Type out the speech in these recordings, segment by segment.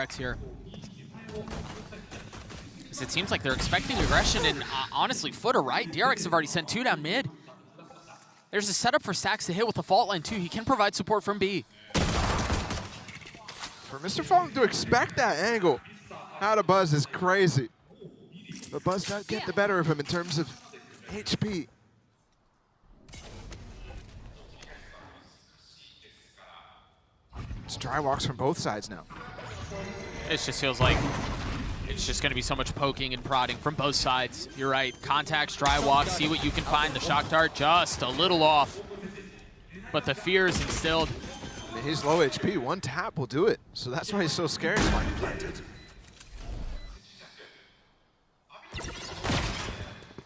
DRX here. Because it seems like they're expecting aggression, and honestly, FUT are right. DRX have already sent 2 down mid. There's a setup for Stacks to hit with the fault line too. He can provide support from B. For Mr. Fallen to expect that angle out of Buzz is crazy. But Buzz does get the better of him in terms of HP. It's dry walks from both sides now. It just feels like it's just going to be so much poking and prodding from both sides. You're right. Contacts, dry walks, see what you can find. The shock dart just a little off. But the fear is instilled. I mean, he's low HP. One tap will do it. So that's why he's so scared.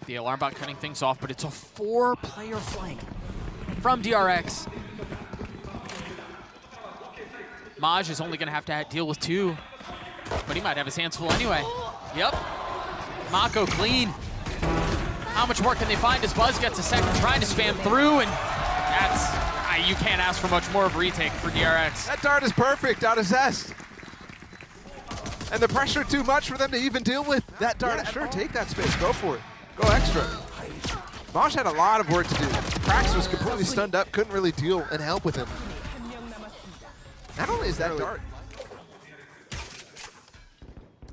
The alarm bot cutting things off, but it's a 4-player flank from DRX. Maj is only going to have to deal with 2, but he might have his hands full anyway. Yep. Mako clean. How much more can they find as Buzz gets a second, trying to spam through, and that's, you can't ask for much more of a retake for DRX. That dart is perfect out of Zest. And the pressure too much for them to even deal with. That dart, sure, take that space, go for it. Go extra. Mosh had a lot of work to do. Krax was completely stunned up, couldn't really deal and help with him. Not only is that dart.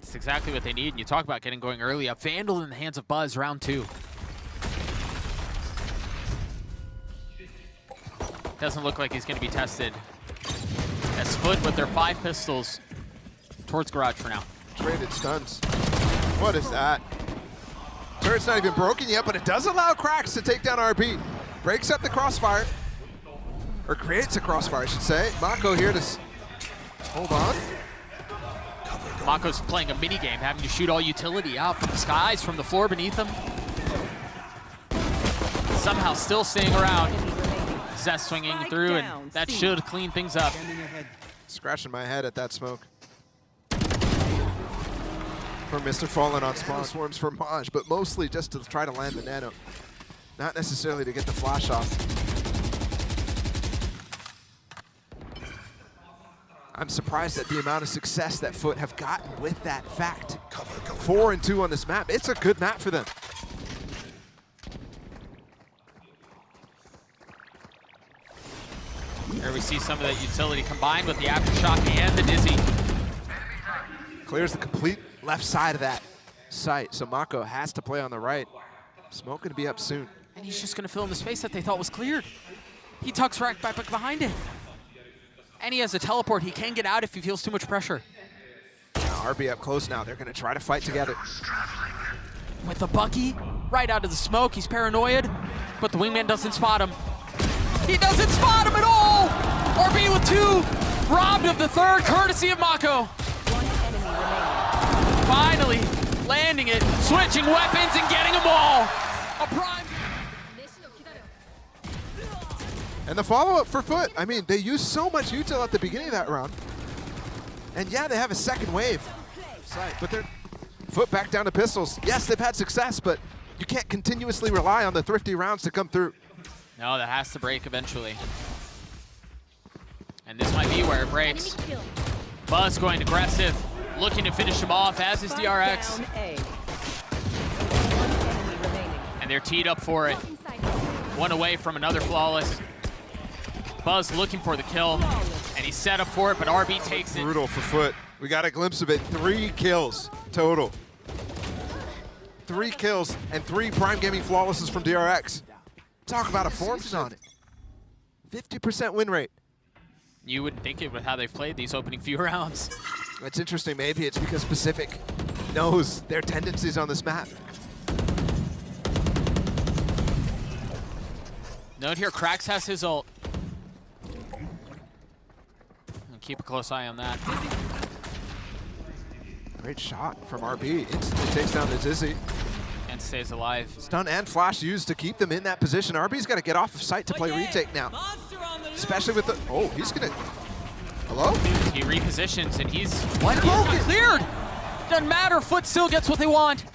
It's exactly what they need, and you talk about getting going early. A Vandal in the hands of Buzz, round 2. Doesn't look like he's going to be tested. As FUT with their 5 pistols towards Garage for now. Traded stuns. What is that? Turret's not even broken yet, but it does allow Krax to take down RB. Breaks up the crossfire. Or creates a crossfire, I should say. Mako here to hold on. Mako's playing a mini game, having to shoot all utility out from the skies, from the floor beneath him. Somehow still staying around. Zest swinging through, and that should clean things up. Scratching my head at that smoke. For Mr. Fallen on spawn. Swarms for Maj, but mostly just to try to land the nano. Not necessarily to get the flash off. I'm surprised at the amount of success that FUT have gotten with that fact. 4 and 2 on this map. It's a good map for them. Here we see some of that utility combined with the aftershock and the dizzy. Clears the complete left side of that site, so Mako has to play on the right. Smoke going to be up soon. And he's just going to fill in the space that they thought was cleared. He tucks right back behind it. And he has a teleport. He can get out if he feels too much pressure. Now RB up close now. They're going to try to fight together. With the Bucky right out of the smoke. He's paranoid, but the wingman doesn't spot him. He doesn't spot him at all! RB with 2, robbed of the 3rd, courtesy of Mako. Finally landing it, switching weapons and getting them all. A prime. And the follow-up for FUT. I mean, they used so much util at the beginning of that round. And yeah, they have a second wave. But they're FUT back down to pistols. Yes, they've had success, but you can't continuously rely on the thrifty rounds to come through. No, that has to break eventually. And this might be where it breaks. Buzz going aggressive, looking to finish him off, as is DRX. And they're teed up for it. 1 away from another flawless. Buzz looking for the kill, and he's set up for it, but RB takes it. Brutal for FUT. We got a glimpse of it. 3 kills total. 3 kills and 3 Prime Gaming flawlesses from DRX. Talk about a form on it. 50% win rate. You wouldn't think it with how they've played these opening few rounds. That's interesting. Maybe it's because Pacific knows their tendencies on this map. Note here, Krax has his ult. And keep a close eye on that. Great shot from RB. Instantly takes down the Dizzy. And stays alive. Stun and flash used to keep them in that position. RB's got to get off of site to play retake now. Especially with the, oh, he's gonna, hello? He repositions and he's cleared. Doesn't matter, FUT still gets what they want.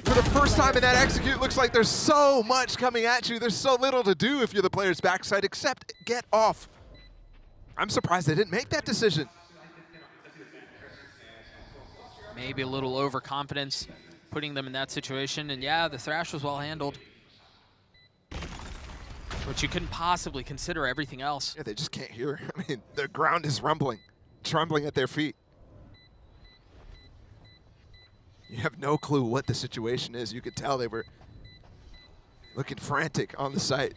For the first time in that execute, looks like there's so much coming at you. There's so little to do if you're the player's backside except get off. I'm surprised they didn't make that decision. Maybe a little overconfidence putting them in that situation. And yeah, the Thrash was well handled. But you couldn't possibly consider everything else. Yeah, they just can't hear. I mean, the ground is rumbling, trembling at their feet. You have no clue what the situation is. You could tell they were looking frantic on the site,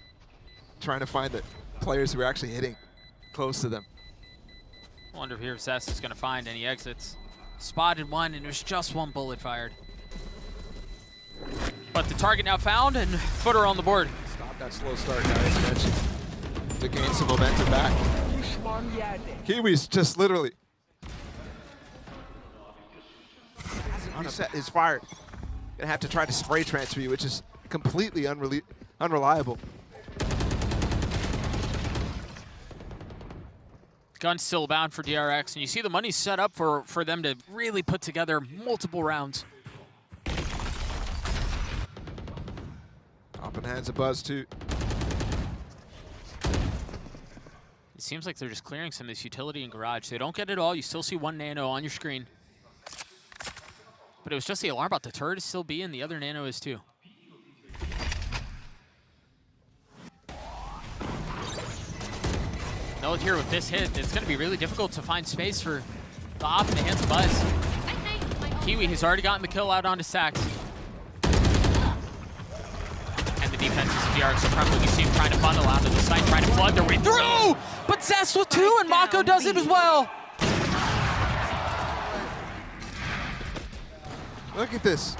trying to find the players who were actually hitting close to them. I wonder if Zest is going to find any exits. Spotted one, and there's just one bullet fired. But the target now found, and Footer on the board. Stop that slow start, guys. Mentioned to gain some momentum back. Kiwi's just literally. Reset is fired. Gonna have to try to spray transfer you, which is completely unreliable. Gun's still bound for DRX, and you see the money's set up for them to really put together multiple rounds. Up in hands of Buzz too. It seems like they're just clearing some of this utility in garage. They don't get it all. You still see one nano on your screen. But it was just the alarm bot. The turret is still B, and the other nano is too. Note here with this hit, it's going to be really difficult to find space for the op in the hands of Buzz. Kiwi has already gotten the kill out onto Stacks. And the defenses of DRX are prevalent. You see him trying to funnel out of the site, trying to flood their way through! But Zest with two, and Mako does it as well! Look at this.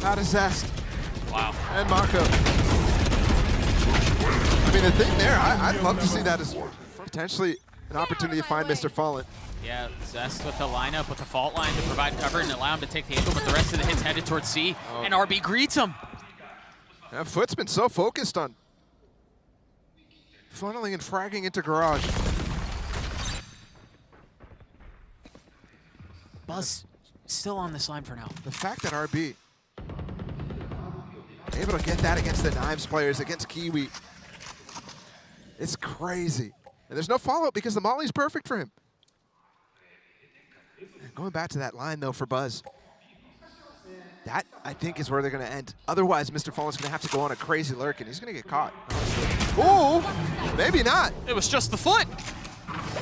Out of Zest. Wow. And Mako. I mean, the thing there, I'd love to see that as potentially an opportunity to find Mr. Fallen. Yeah, Zest with the lineup, with the fault line to provide cover and allow him to take the angle, but the rest of the hits headed towards C, and RB greets him. Yeah, FUT's been so focused on funneling and fragging into garage. Buzz still on this line for now. The fact that RB able to get that against the Knives players, against Kiwi, it's crazy. And there's no follow-up because the Molly's perfect for him. And going back to that line, though, for Buzz, that, I think, is where they're going to end. Otherwise, Mr. Fallen's going to have to go on a crazy lurk, and he's going to get caught, honestly. Ooh, maybe not. It was just the foot,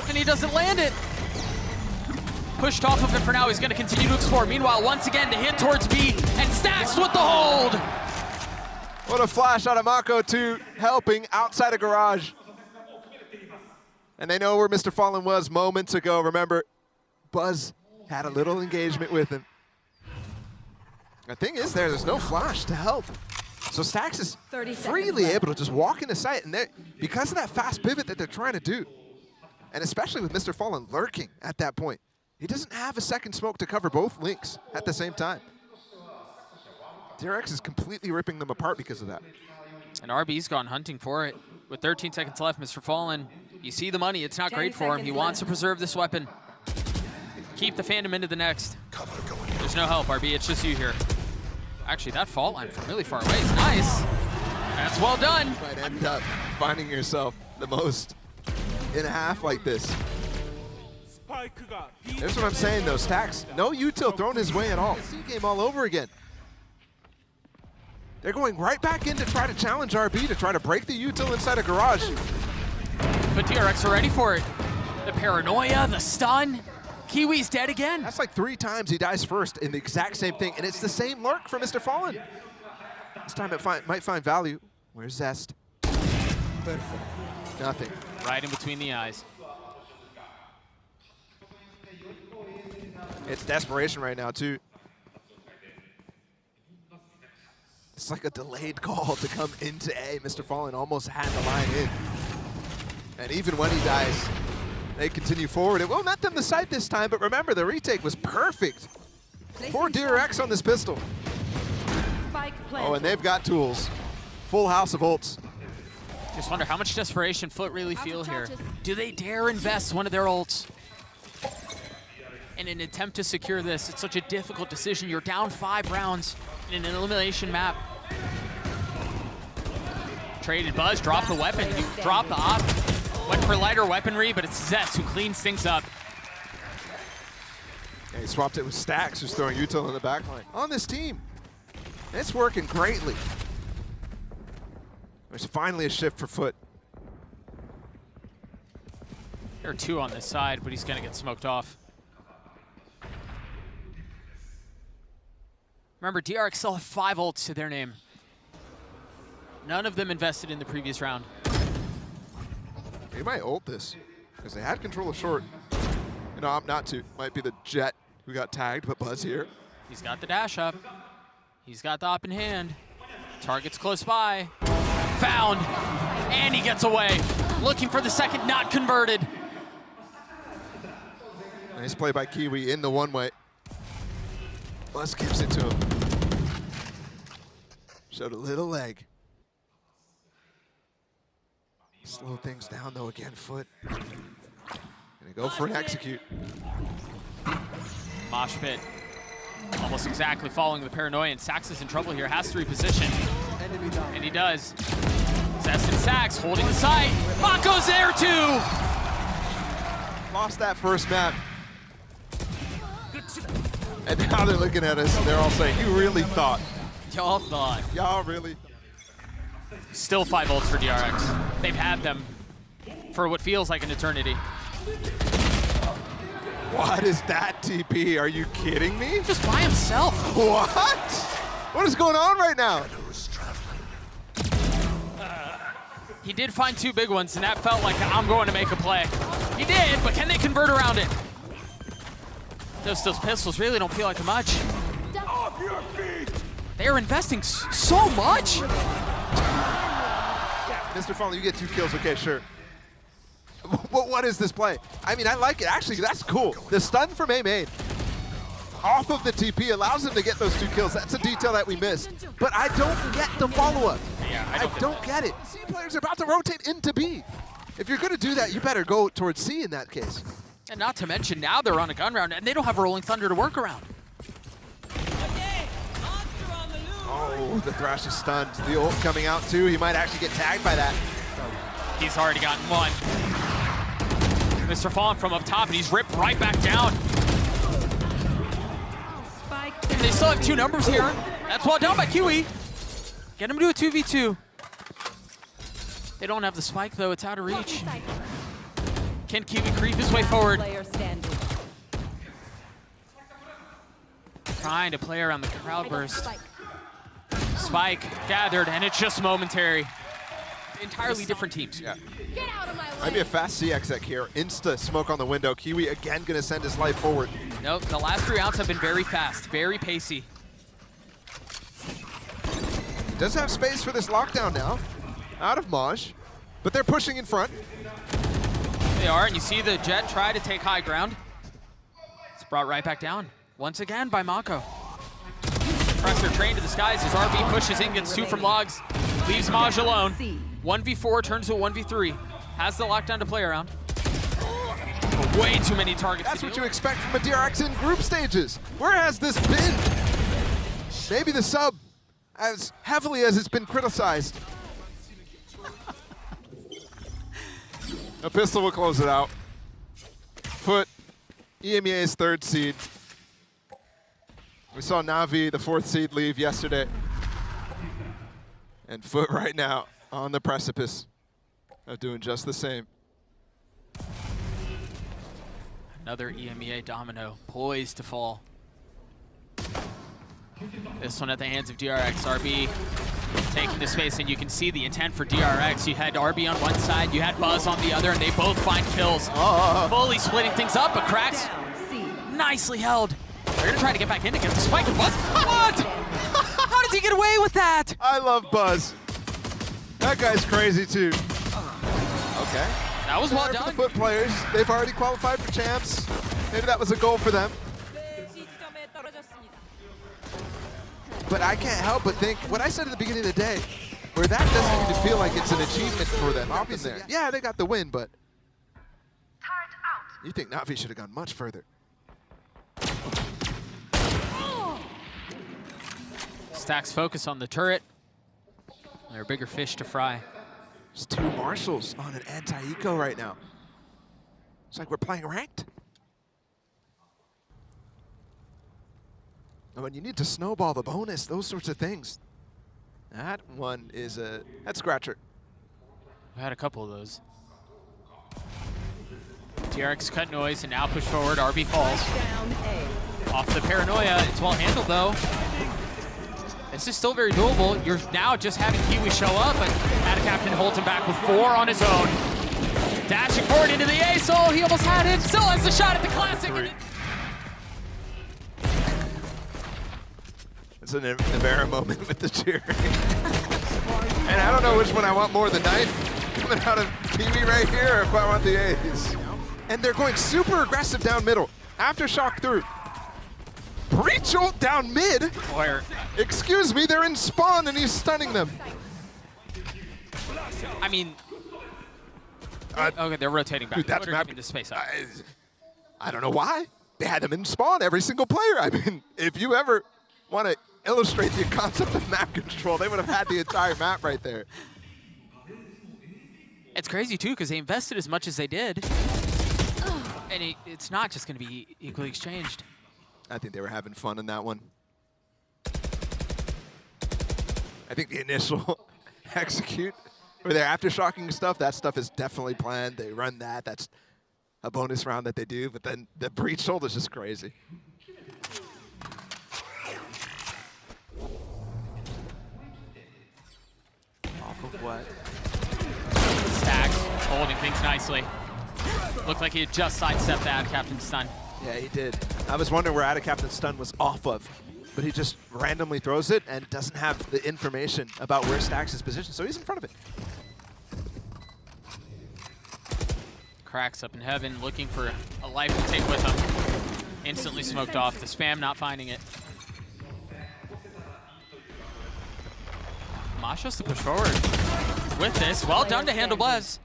and he doesn't land it. Pushed off of it for now. He's going to continue to explore. Meanwhile, once again, the hit towards B, and Stacks with the hold. What a flash out of Mako, too, helping outside of garage. And they know where Mr. Fallen was moments ago. Remember, Buzz had a little engagement with him. The thing is there's no flash to help. So Stacks is freely able to just walk into sight, and because of that fast pivot that they're trying to do, and especially with Mr. Fallen lurking at that point, he doesn't have a second smoke to cover both links at the same time. DRX is completely ripping them apart because of that. And RB's gone hunting for it. With 13 seconds left, Mr. Fallen, you see the money. It's not great for him. He wants to preserve this weapon. Keep the Phantom into the next. There's no help, RB. It's just you here. Actually, that fault line from really far away is nice. That's well done. You might end up finding yourself the most in a half like this. Here's what I'm saying, though. Stacks, no util thrown his way at all. C game all over again. They're going right back in to try to challenge RB, to try to break the util inside a garage. But DRX are ready for it. The paranoia, the stun. Kiwi's dead again. That's like 3 times he dies first in the exact same thing, and it's the same lurk for Mr. Fallen. This time it might find value. Where's Zest? Perfect. Nothing. Right in between the eyes. It's desperation right now, too. It's like a delayed call to come into A. Mr. Fallen almost had the line in. And even when he dies, they continue forward. It won't let them the site this time, but remember, the retake was perfect for DRX on this pistol. Oh, and they've got tools. Full house of ults. Just wonder how much desperation FUT really feel here. Do they dare invest one of their ults in an attempt to secure this? It's such a difficult decision. You're down 5 rounds in an elimination map. Traded Buzz, drop the weapon, you drop the op. Went for lighter weaponry, but it's Zest who cleans things up. And he swapped it with Stacks, who's throwing util in the backline. On this team, it's working greatly. There's finally a shift for FUT. There are 2 on this side, but he's gonna get smoked off. Remember, DRX still have 5 ults to their name. None of them invested in the previous round. They might ult this, because they had control of short. You know, opt not to. Might be the Jet who got tagged, but Buzz here. He's got the dash up. He's got the op in hand. Target's close by. Found, and he gets away. Looking for the second, not converted. Nice play by Kiwi in the one-way. Buzz gives it to him. Showed a little leg. Slow things down though again, FUT. Gonna go for an execute. Mosh pit. Almost exactly following the paranoia, and Sax is in trouble here. Has to reposition, and he does. Zest and Sax holding the site. Mako's there too! Lost that first map. And now they're looking at us, and they're all saying, you really thought. Y'all thought. Y'all really. Still 5 ults for DRX. They've had them for what feels like an eternity. What is that TP? Are you kidding me? Just by himself. What? What is going on right now? He did find 2 big ones, and that felt like I'm going to make a play. He did, but can they convert around it? Those pistols really don't feel like much. Off your feet! They are investing so much. Mr. Fallen, you get 2 kills, okay, sure. What is this play? I mean, I like it. Actually, that's cool. The stun from A-Main off of the TP allows him to get those 2 kills. That's a detail that we missed. But I don't get the follow-up. Yeah, I don't get it. C players are about to rotate into B. If you're going to do that, you better go towards C in that case. And not to mention, now they're on a gun round, and they don't have a Rolling Thunder to work around. Oh, the Thrash is stunned. The ult coming out too. He might actually get tagged by that. He's already gotten 1. Mr. Fallen from up top, and he's ripped right back down. And they still have 2 numbers here. That's well done by Kiwi. Get him to a 2v2. They don't have the spike though, it's out of reach. Can Kiwi creep his way forward? Trying to play around the crowd burst. Spike gathered, and it's just momentary. Entirely different teams. Yeah. Might be a fast CXX here. Insta smoke on the window. Kiwi again gonna send his life forward. Nope, the last 3 rounds have been very fast, very pacey. Does have space for this lockdown now. Out of Maj, but they're pushing in front. They are, and you see the Jet try to take high ground. It's brought right back down, once again by Mako. Pressure train to the skies as RB pushes in, gets 2 from Logs, leaves Maj alone. 1v4 turns to a 1v3. Has the lockdown to play around. But way too many targets. That's what you expect from a DRX in group stages. Where has this been? Maybe the sub, as heavily as it's been criticized. A pistol will close it out. FUT, EMEA's 3rd seed. We saw Na'Vi, the 4th seed, leave yesterday. And FUT right now on the precipice of doing just the same. Another EMEA domino poised to fall. This one at the hands of DRX. RB taking the space, and you can see the intent for DRX. You had RB on one side, you had Buzz on the other, and they both find kills. Fully splitting things up, but Cracks nicely held. They're gonna try to get back in to get the spike of Buzz. What? How does he get away with that? I love Buzz. That guy's crazy too. Okay. That was well done. For the FUT players, they've already qualified for champs. Maybe that was a goal for them. But I can't help but think, what I said at the beginning of the day, where that doesn't even feel like it's an achievement for them. Obviously, yeah, they got the win, but you think Na'Vi should have gone much further. Stacks focus on the turret. There are bigger fish to fry. There's 2 marshals on an anti-eco right now. It's like we're playing ranked. And when you need to snowball the bonus, those sorts of things. That one is a head scratcher. We had a couple of those. DRX cut noise and now push forward. RB falls. Off the paranoia. It's well handled though. This is still very doable. You're now just having Kiwi show up, but Captain holds him back with 4 on his own. Dashing forward into the ace. Oh, he almost had it. Still has the shot at the classic. It's an Navera moment with the cheering. And I don't know which one I want more, the knife coming out of Kiwi right here, or if I want the ace. And they're going super aggressive down middle. Aftershock through. Breach ult down mid. Or, excuse me, they're in spawn and he's stunning them. I mean, okay, they're rotating back. Dude, that's map into space. I don't know why. They had them in spawn, every single player. I mean, if you ever want to illustrate the concept of map control, they would have had the entire map right there. It's crazy too, because they invested as much as they did. And it's not just going to be equally exchanged. I think they were having fun in that one. I think the initial execute, where they're aftershocking stuff, that stuff is definitely planned. They run that. That's a bonus round that they do. But then the breach ult is just crazy. Off of what? Stacks, holding things nicely. Looked like he had just sidestepped that Captain's stun. Yeah, he did. I was wondering where Captain's stun was off of, but he just randomly throws it and doesn't have the information about where Stacks is positioned, so he's in front of it. Cracks up in heaven, looking for a life to take with him. Instantly smoked off. The spam not finding it. Mash has to push forward with this. Well done to handle Blez.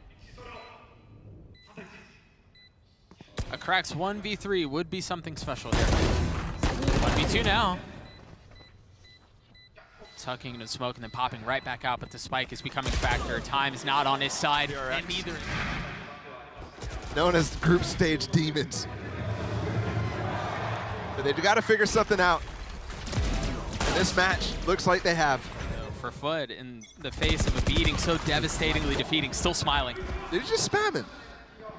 A Cracks 1v3 would be something special here. 1v2 now. Tucking into smoke and then popping right back out, but the spike is becoming a factor. Time is not on his side. DRX. And neither. Known as group stage demons. But they've got to figure something out. And this match looks like they have. For FUT, in the face of a beating so devastatingly defeating, still smiling. Did he just spam it?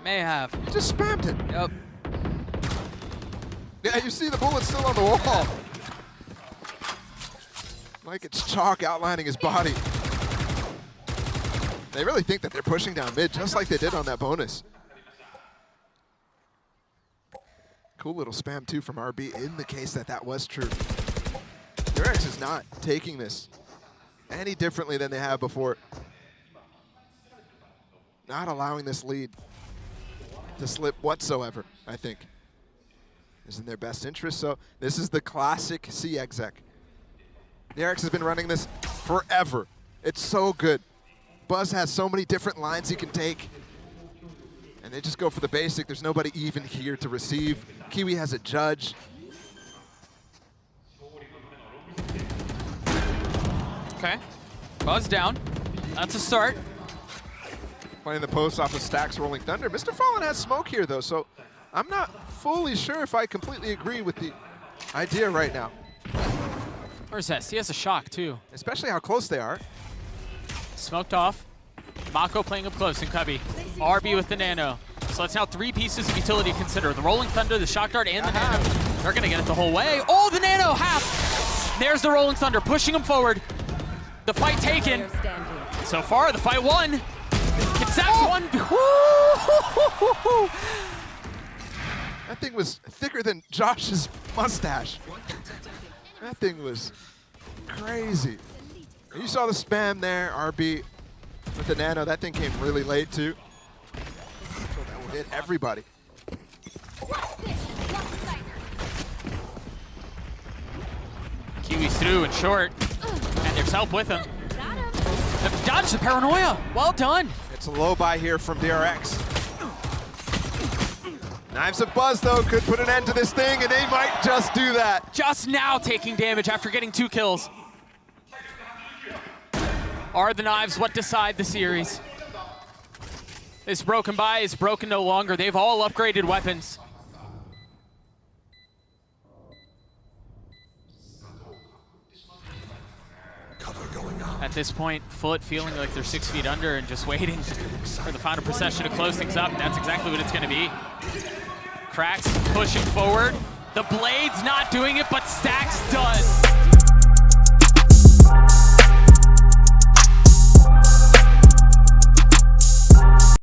May have. He just spammed it. Yep. Yeah, you see the bullet still on the wall. Like it's chalk outlining his body. They really think that they're pushing down mid, just like they did on that bonus. Cool little spam too from RB in the case that that was true. DRX is not taking this any differently than they have before. Not allowing this lead to slip whatsoever, I think, is in their best interest. So this is the classic C exec. DRX has been running this forever. It's so good. Buzz has so many different lines he can take. And they just go for the basic. There's nobody even here to receive. Kiwi has a judge. Okay. Buzz down. That's a start. Playing the post off of Stacks Rolling Thunder. Mr. Fallen has smoke here, though, so I'm not fully sure if I completely agree with the idea right now. Where's Zest? He has a shock, too. Especially how close they are. Smoked off. Mako playing up close in Cubby. RB with the nano. So that's now 3 pieces of utility to consider. The Rolling Thunder, the Shock Dart, and the nano. They're going to get it the whole way. Oh, the nano, half! There's the Rolling Thunder, pushing him forward. The fight taken. So far, the fight won. It's Zach's one. That thing was thicker than Josh's mustache. That thing was crazy. You saw the spam there, RB with the nano. That thing came really late too. So that will hit everybody. Kiwi's through and short, and there's help with him. Dodge the paranoia. Well done. It's a low buy here from DRX. Knives of Buzz, though, could put an end to this thing, and they might just do that. Just now taking damage after getting 2 kills. Are the knives what decide the series? This broken by is broken no longer. They've all upgraded weapons. At this point, FUT feeling like they're 6 feet under and just waiting for the final procession to close things up, and that's exactly what it's going to be. Cracks pushing forward. The Blade's not doing it, but Stacks does.